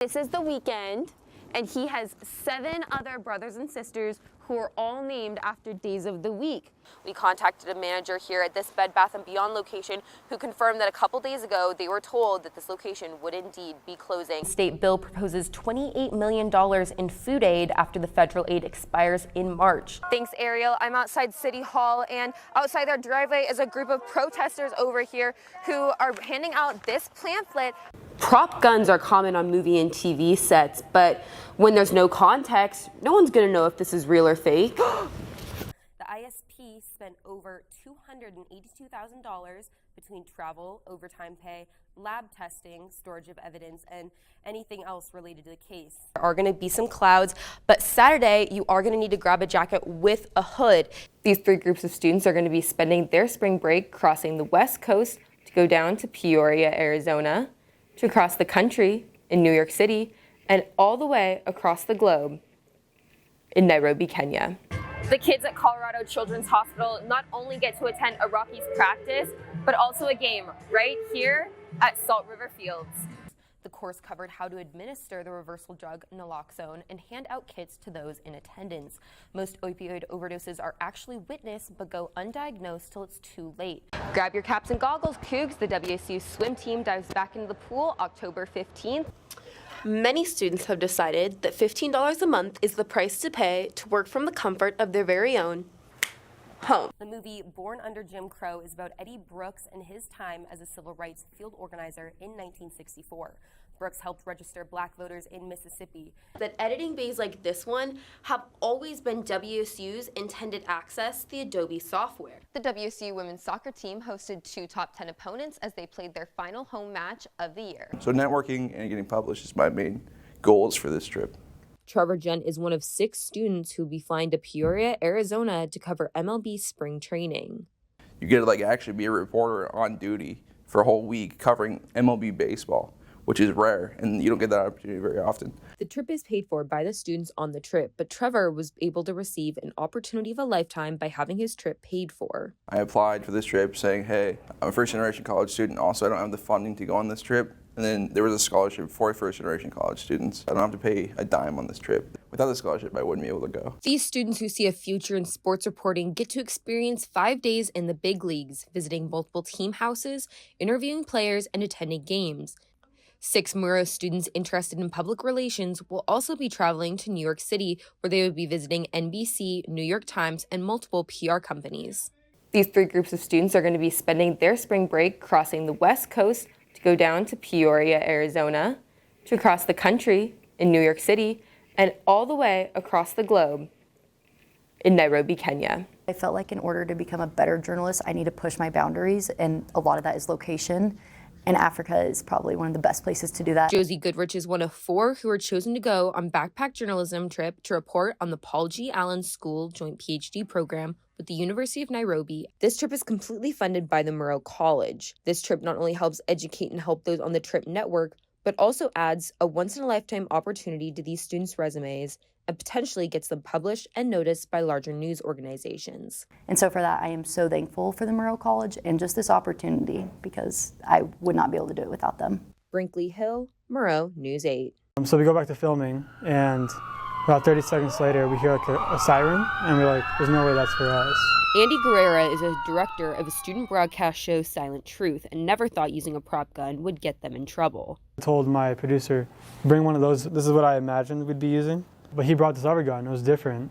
This is the weekend, and he has 7 other brothers and sisters who are all named after days of the week. We contacted a manager here at this Bed Bath & Beyond location who confirmed that a couple days ago they were told that this location would indeed be closing. State bill proposes $28 million in food aid after the federal aid expires in March. Thanks, Ariel. I'm outside City Hall, and outside their driveway is a group of protesters over here who are handing out this pamphlet. Prop guns are common on movie and TV sets, but when there's no context, no one's going to know if this is real or fake. The ISP spent over $282,000 between travel, overtime pay, lab testing, storage of evidence, and anything else related to the case. There are going to be some clouds, but Saturday you are going to need to grab a jacket with a hood. These 3 groups of students are going to be spending their spring break crossing the West Coast to go down to Peoria, Arizona, to across the country in New York City, and all the way across the globe in Nairobi, Kenya. The kids at Colorado Children's Hospital not only get to attend a Rockies practice, but also a game right here at Salt River Fields. The course covered how to administer the reversal drug naloxone and hand out kits to those in attendance. Most opioid overdoses are actually witnessed but go undiagnosed till it's too late. Grab your caps and goggles, Cougs. The WSU swim team dives back into the pool October 15th. Many students have decided that $15 a month is the price to pay to work from the comfort of their very own home. The movie Born Under Jim Crow is about Eddie Brooks and his time as a civil rights field organizer in 1964. Brooks helped register black voters in Mississippi. That editing bays like this one have always been WSU's intended access to the Adobe software. The WSU women's soccer team hosted 2 top 10 opponents as they played their final home match of the year. So networking and getting published is my main goals for this trip. Trevor Gent is one of 6 students who will be flying to Peoria, Arizona to cover MLB spring training. You get to actually be a reporter on duty for a whole week covering MLB baseball, which is rare, and you don't get that opportunity very often. The trip is paid for by the students on the trip, but Trevor was able to receive an opportunity of a lifetime by having his trip paid for. I applied for this trip saying, hey, I'm a first-generation college student, also I don't have the funding to go on this trip. And then there was a scholarship for first-generation college students. I don't have to pay a dime on this trip. Without the scholarship, I wouldn't be able to go. These students who see a future in sports reporting get to experience 5 days in the big leagues, visiting multiple team houses, interviewing players, and attending games. 6 Murrow students interested in public relations will also be traveling to New York City, where they will be visiting NBC, New York Times, and multiple PR companies. These 3 groups of students are going to be spending their spring break crossing the West Coast to go down to Peoria, Arizona, to across the country in New York City, and all the way across the globe in Nairobi, Kenya. I felt like in order to become a better journalist, I need to push my boundaries, and a lot of that is location. And Africa is probably one of the best places to do that. Josie Goodrich is one of 4 who are chosen to go on backpack journalism trip to report on the Paul G. Allen School joint PhD program with the University of Nairobi. This trip is completely funded by the Murrow College. This trip not only helps educate and help those on the trip network, but also adds a once-in-a-lifetime opportunity to these students' resumes and potentially gets them published and noticed by larger news organizations. And so for that, I am so thankful for the Murrow College and just this opportunity, because I would not be able to do it without them. Brinkley Hill, Murrow, News 8. So we go back to filming, and about 30 seconds later, we hear a siren, and we're like, there's no way that's for us. Andy Guerrera is a director of a student broadcast show, Silent Truth, and never thought using a prop gun would get them in trouble. I told my producer, bring one of those, this is what I imagined we'd be using. But he brought this other gun, it was different,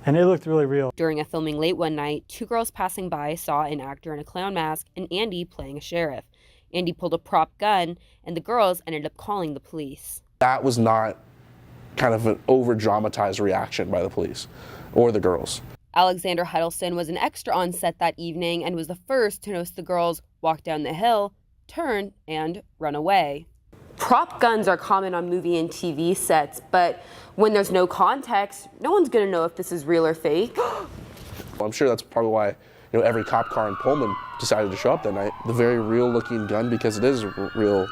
and it looked really real. During a filming late one night, 2 girls passing by saw an actor in a clown mask and Andy playing a sheriff. Andy pulled a prop gun, and the girls ended up calling the police. That was not kind of an over-dramatized reaction by the police or the girls. Alexander Huddleston was an extra on set that evening and was the first to notice the girls walk down the hill, turn, and run away. Prop guns are common on movie and TV sets, but when there's no context, no one's going to know if this is real or fake. Well, I'm sure that's probably why every cop car in Pullman decided to show up that night. The very real-looking gun, because it is real.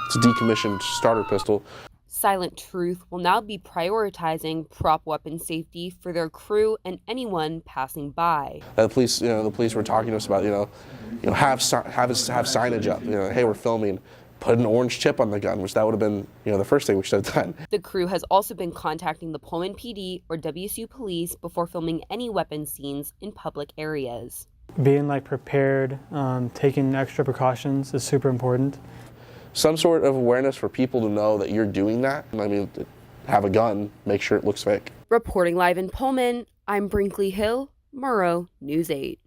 It's a decommissioned starter pistol. Silent Truth will now be prioritizing prop weapon safety for their crew and anyone passing by. The police were talking to us about, have signage up. Hey, we're filming. put an orange chip on the gun, which that would have been, the first thing we should have done. The crew has also been contacting the Pullman PD or WSU police before filming any weapon scenes in public areas. Being prepared, taking extra precautions is super important. Some sort of awareness for people to know that you're doing that. I mean, have a gun, make sure it looks fake. Reporting live in Pullman, I'm Brinkley Hill, Murrow News 8.